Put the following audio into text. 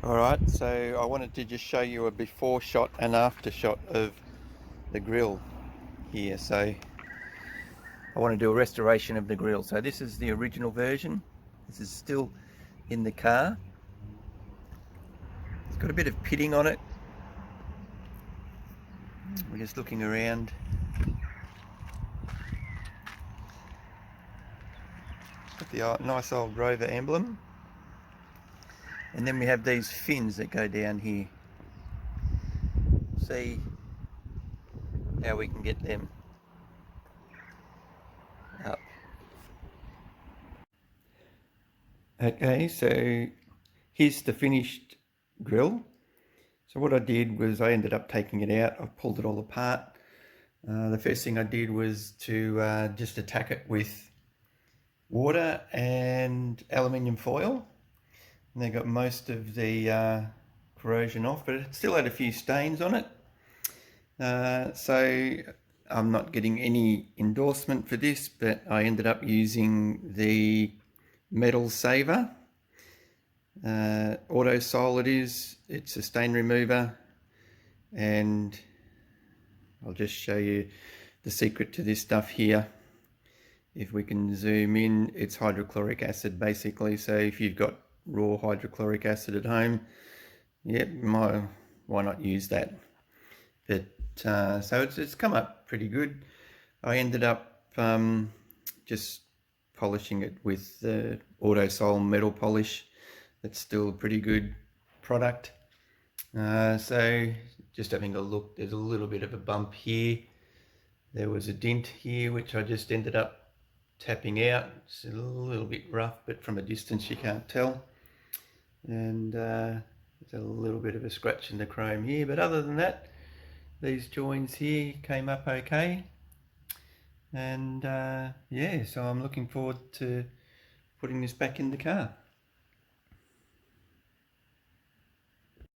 Alright, so I wanted to just show you a before shot and after shot of the grill here. So I want to do a restoration of the grill. So this is the original version. This is still in the car. It's got a bit of pitting on it. We're just looking around. Got the nice old Rover emblem. And then we have these fins that go down here. See how we can get them up. Okay, so here's the finished grill. So what I did was I ended up taking it out. I pulled it all apart. The first thing I did was to just attack it with water and aluminium foil. And they got most of the corrosion off, but it still had a few stains on it. So I'm not getting any endorsement for this, but I ended up using the Metal Saver. Auto Sol it is. It's a stain remover, and I'll just show you the secret to this stuff here. If we can zoom in, it's hydrochloric acid basically. So if you've got raw hydrochloric acid at home, yeah, why not use that? But so it's come up pretty good. I ended up just polishing it with the Auto Sol metal polish. That's still a pretty good product. So just having a look, there's a little bit of a bump here. There was a dent here which I just ended up tapping out. It's a little bit rough, but from a distance you can't tell. And there's a little bit of a scratch in the chrome here, but other than that, these joins here came up okay. And yeah, so I'm looking forward to putting this back in the car.